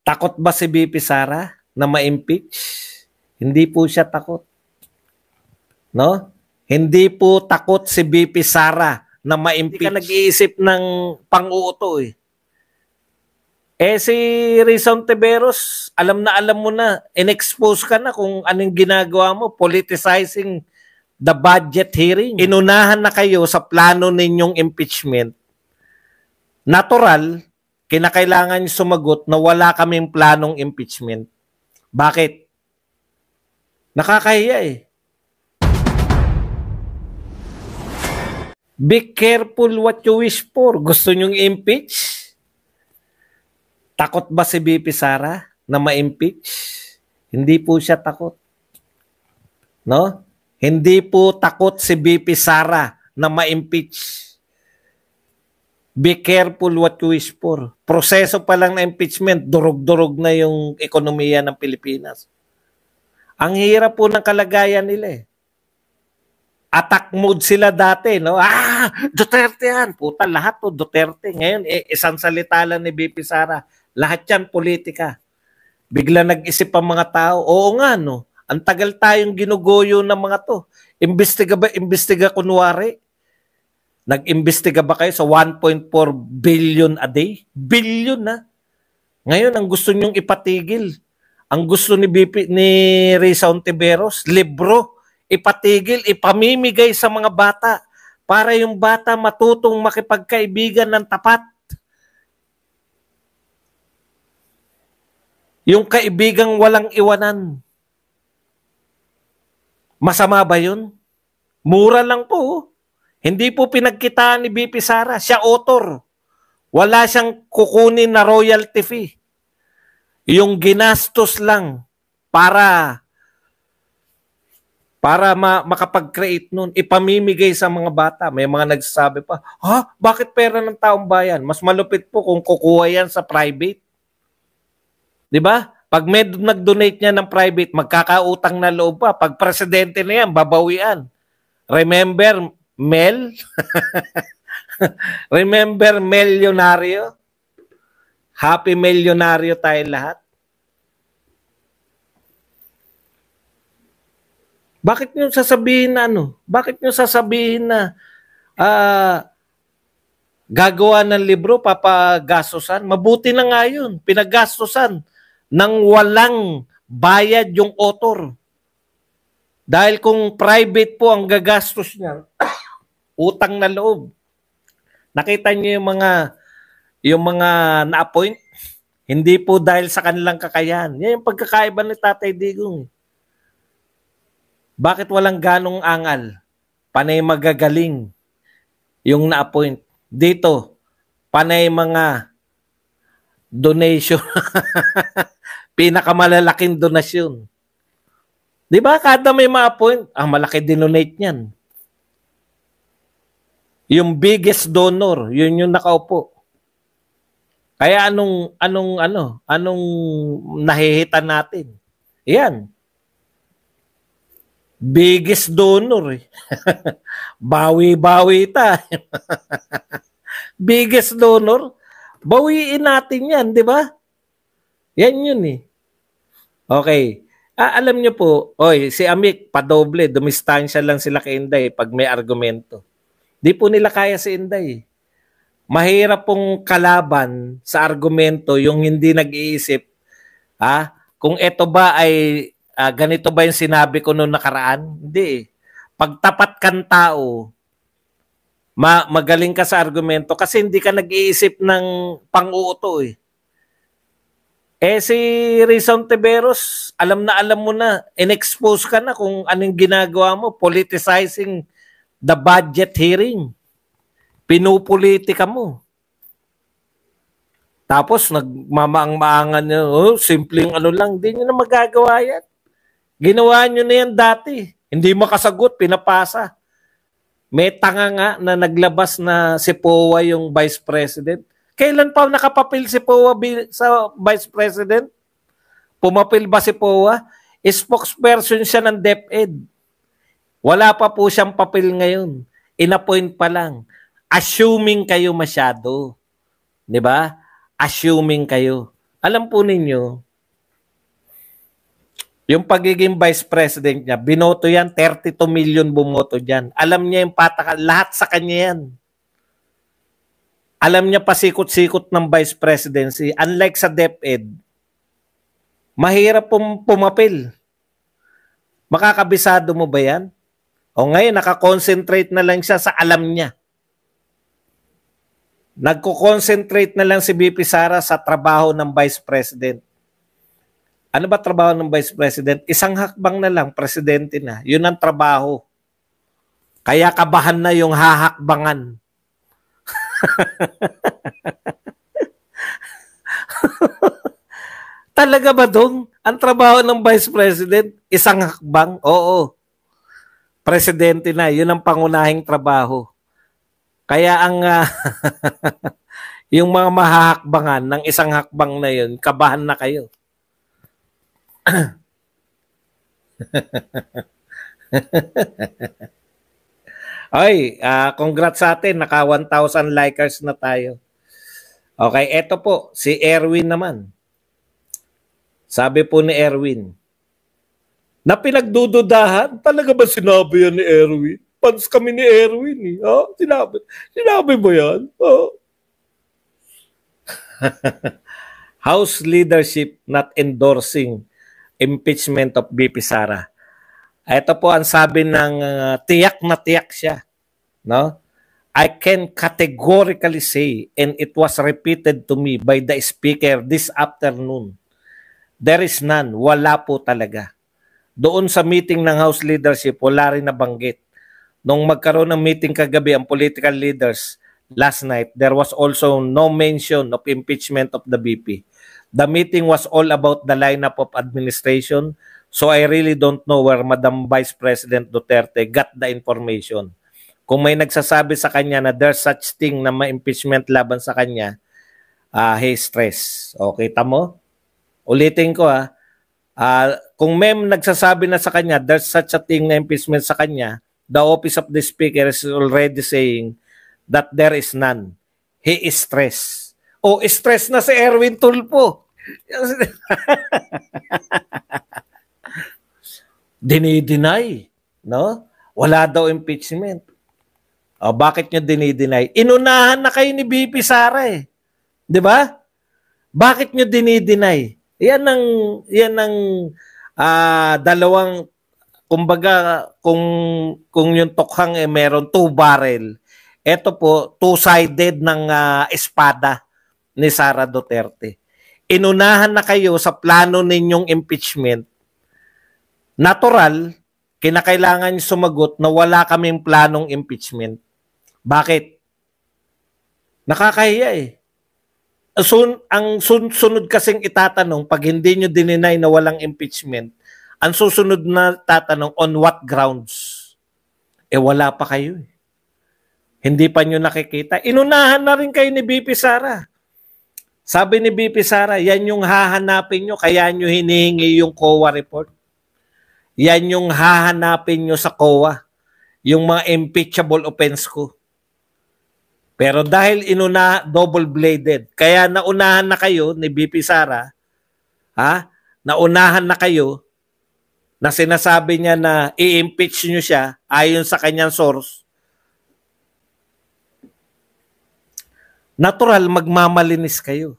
Takot ba si BP Sara na ma-impeach? Hindi po siya takot. No? Hindi po takot si BP Sara na ma-impeach. Hindi ka nag-iisip ng pang-uuto eh. Si Rizon Tiveros, alam mo na, in-expose ka na kung anong ginagawa mo, politicizing the budget hearing. Inunahan na kayo sa plano ninyong impeachment. Natural, kinakailangan nyo sumagot na wala kaming planong impeachment. Bakit? Nakakahiya eh. Be careful what you wish for. Gusto nyong impeach? Takot ba si BP Sara na ma-impeach? Hindi po siya takot. No? Hindi po takot si BP Sara na ma-impeach. Be careful what you wish for. Proseso pa lang na impeachment, durog-durog na yung ekonomiya ng Pilipinas. Ang hirap po ng kalagayan nila eh. Attack mode sila dati, no? Duterte yan. Puta, lahat po Duterte. Ngayon, isang salita lang ni BP Sara. Lahat yan politika. Bigla nag-isip ang mga tao. Oo nga, no? Ang tagal tayong ginugoyo ng mga to. Imbestiga kunwari. Nag-imbestiga ba kayo sa 1.4 billion a day? Billion na. Ngayon, ang gusto nyong ipatigil. Ang gusto ni Rizon Tiveros, libro. Ipatigil, ipamimigay sa mga bata para yung bata matutong makipagkaibigan ng tapat. Yung kaibigang walang iwanan. Masama ba yun? Mura lang po. Hindi po pinagkitaan ni BP Sara. Siya author. Wala siyang kukunin na royalty fee. Yung ginastos lang para makapag-create nun, ipamimigay sa mga bata. May mga nagsasabi pa, bakit pera ng taong bayan? Mas malupit po kung kukuha yan sa private. Di ba? Pag may nag-donate niya ng private, magkakautang na loob pa. Pag presidente na yan, babawian. Remember Mel? Remember Milyonaryo? Happy Milyonaryo tayo lahat. Bakit nyo sasabihin na Bakit nyo sasabihin na gagawa ng libro, papagastosan? Mabuti na nga yun. Pinagastosan ng walang bayad yung author. Dahil kung private po ang gagastos niya, utang na loob. Nakita niyo yung mga na-appoint? Hindi po dahil sa kanilang kakayahan. Yan yung pagkakaiba ni Tatay Digong. Bakit walang ganong angal? Panay magagaling yung na-appoint. Dito, panay mga donation. Pinakamalalaking donasyon. Di ba? Kada may ma-appoint, malaki dinonate niyan. Yung biggest donor, yun yung nakaupo. Kaya anong nahihitan natin? Yan. Biggest donor eh. Bawi-bawi tayo. Biggest donor, bawiin natin yan, di ba? Yan yun eh. Okay. Alam nyo po, si Amik, padoble, dumistansya lang sila kay Inday pag may argumento. Di po nila kaya si Inday. Mahirap pong kalaban sa argumento yung hindi nag-iisip, kung ito ba ay ganito ba yung sinabi ko noong nakaraan? Hindi. Pag tapat kang tao, magaling ka sa argumento kasi hindi ka nag-iisip ng pang-uuto eh. Si Rizon Tiveros, alam mo na, in-expose ka na kung anong ginagawa mo, politicizing the budget hearing. Pinupolitika mo. Tapos nagmamaang-maangan nyo, simpleng lang, hindi nyo na magagawa yan. Ginawa nyo na yan dati. Hindi makasagot, pinapasa. May tanga nga na naglabas na si POA yung Vice President. Kailan pa nakapapil si POA sa Vice President? Pumapil ba si POA? Spokesperson siya ng DepEd. Wala pa po siyang papel ngayon. In-appoint pa lang. Assuming kayo masyado. Di ba? Assuming kayo. Alam po ninyo, yung pagiging vice president niya, binoto yan, 32 million bumoto dyan. Alam niya yung patakan, lahat sa kanya yan. Alam niya pasikot-sikot ng vice presidency. Unlike sa DepEd, mahirap pumapil. Makakabisado mo ba yan? O ngayon, nakakonsentrate na lang siya sa alam niya. Nagko-concentrate na lang si BP Sara sa trabaho ng vice president. Ano ba trabaho ng vice president? Isang hakbang na lang, presidente na. Yun ang trabaho. Kaya kabahan na yung hahakbangan. Talaga ba dong? Ang trabaho ng vice president, isang hakbang? Oo. Presidente na, yun ang pangunahing trabaho. Kaya ang yung mga mahahakbangan ng isang hakbang na yun, kabahan na kayo. Ay, congrats sa atin. Naka 1,000 likers na tayo. Okay, eto po. Si Erwin naman. Sabi po ni Erwin, na pinagdududahan, talaga ba sinabi yan ni Erwin? Fans kami ni Erwin eh. Ha? Sinabi ba yan? House leadership not endorsing impeachment of BP Sara. Ito po ang sabi ng tiyak na tiyak siya. No? I can categorically say, and it was repeated to me by the speaker this afternoon, there is none. Wala po talaga. Doon sa meeting ng House leadership, wala rin nabanggit. Nung magkaroon ng meeting kagabi ang political leaders last night, there was also no mention of impeachment of the BP. The meeting was all about the lineup of administration, so I really don't know where Madam Vice President Duterte got the information. Kung may nagsasabi sa kanya na there's such thing na ma-impeachment laban sa kanya, he stress. Okay, tamo? Ulitin ko kung may nagsasabi na sa kanya there's such a thing na impeachment sa kanya, the office of the speaker is already saying that there is none. He is stressed. O, stress na si Erwin Tulfo. Dinideny, no? Wala daw impeachment. O, bakit nyo dinideny? Inunahan na kayo ni BP Sara eh. 'Di ba? Bakit nyo dinideny? Yan ang dalawang, kumbaga, kung yung tokhang meron 2 barrel, ito po, 2-sided ng espada ni Sara Duterte. Inunahan na kayo sa plano ninyong impeachment. Natural, kinakailangan nyo sumagot na wala kaming planong impeachment. Bakit? Nakakahiya eh. Ang sunod kasing itatanong, pag hindi nyo dininay na walang impeachment, ang susunod na tatanong, on what grounds? Wala pa kayo eh. Hindi pa nyo nakikita. Inunahan na rin kayo ni BP Sara. Sabi ni BP Sara, yan yung hahanapin nyo, kaya nyo hinihingi yung COA report. Yan yung hahanapin nyo sa COA. Yung mga impeachable offense ko. Pero dahil double-bladed, kaya naunahan na kayo ni BP Sara, naunahan na kayo na sinasabi niya na i-impeach nyo siya ayon sa kanyang source. Natural, magmamalinis kayo.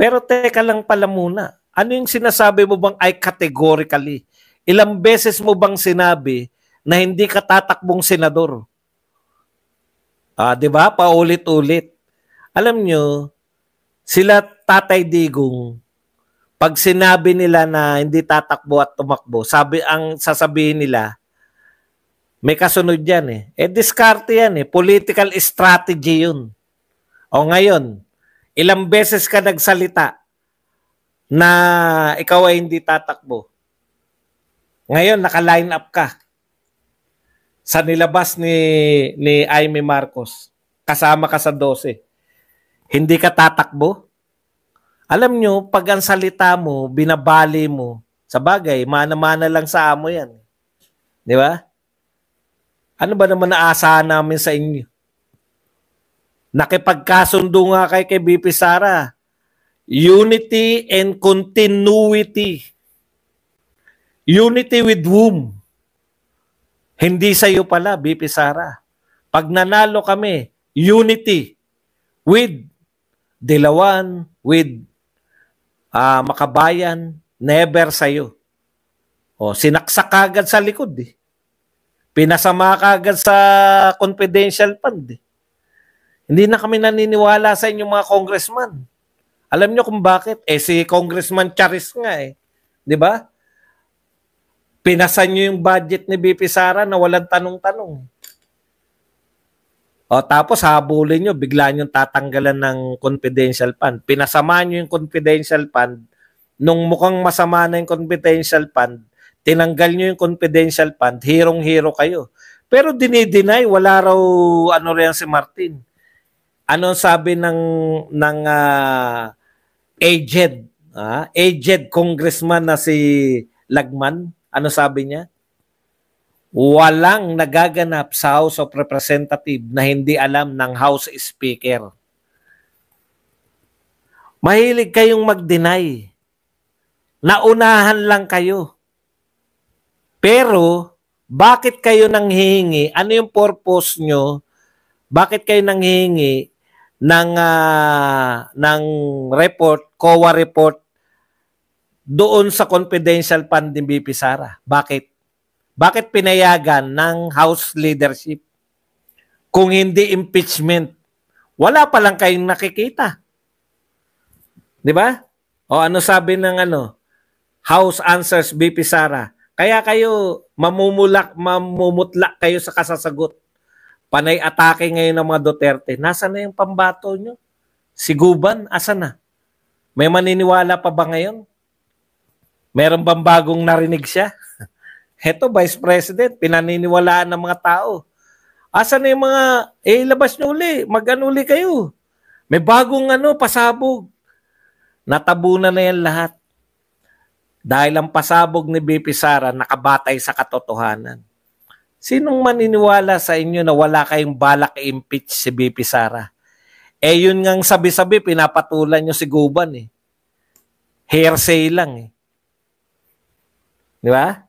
Pero teka lang pala muna, ano yung sinasabi mo bang ay categorically? Ilang beses mo bang sinabi na hindi ka tatakbong senador? 'Di ba? Paulit-ulit. Alam nyo, sila Tatay Digong, pag sinabi nila na hindi tatakbo at tumakbo, ang sasabihin nila, may kasunod yan eh. Diskarte yan eh. Political strategy yun. O ngayon, ilang beses ka nagsalita na ikaw ay hindi tatakbo. Ngayon, naka-line up ka sa nilabas ni Amy Marcos. Kasama ka sa 12. Hindi ka tatakbo? Alam nyo, pag ang salita mo, binabali mo, sa bagay, mana-mana lang sa amo yan. Di ba? Ano ba naman naasahan namin sa inyo? Nakipagkasundo nga kay BP Sara. Unity and continuity. Unity with whom? Hindi sa iyo pala, BP Sara. Pag nanalo kami, unity with Dilawan, with Makabayan, never sa iyo. O, sinaksak agad sa likod eh. Pinasama ka agad sa confidential fund eh. Hindi na kami naniniwala sa inyong mga congressman. Alam niyo kung bakit? Eh si Congressman Charis nga eh. 'Di ba? Pinasan niyo yung budget ni BP Sara na walang tanong-tanong. O tapos habulin niyo, bigla niyo tatanggalan ng confidential fund. Pinasama niyo yung confidential fund. Nung mukhang masama na yung confidential fund, tinanggal niyo yung confidential fund, hirong-hiro kayo. Pero dinideny, wala raw ano riyan si Martin. Ano sabi ng aged congressman na si Lagman? Ano sabi niya? Walang nagaganap sa House of Representatives na hindi alam ng House Speaker. Mahilig kayong mag-deny. Naunahan lang kayo. Pero, bakit kayo nanghihingi? Ano yung purpose nyo? Bakit kayo nanghihingi ng report, COA report doon sa confidential fund ni BP Sara? Bakit? Bakit pinayagan ng House leadership? Kung hindi impeachment, wala pa lang kayong nakikita. 'Di ba? O ano sabi ng House answers BP Sara? Kaya kayo mamumutla kayo sa kasasagot. Panay atake ngayon ng mga Duterte. Nasaan na yung pambato nyo? Si Guban, asan na? May maniniwala pa ba ngayon? Meron bang bagong narinig siya? Heto, Vice President, pinaniniwalaan ng mga tao. Asan na yung mga, ilabas nyo uli, mag-ano uli kayo. May bagong pasabog. Natabunan na yan lahat. Dahil ang pasabog ni BP Sara nakabatay sa katotohanan. Sinong maniniwala sa inyo na wala kayong balak i-impeach si BP Sara? Eh yun ngang sabi-sabi, pinapatulan nyo si Guban eh. Hearsay lang eh. Di ba?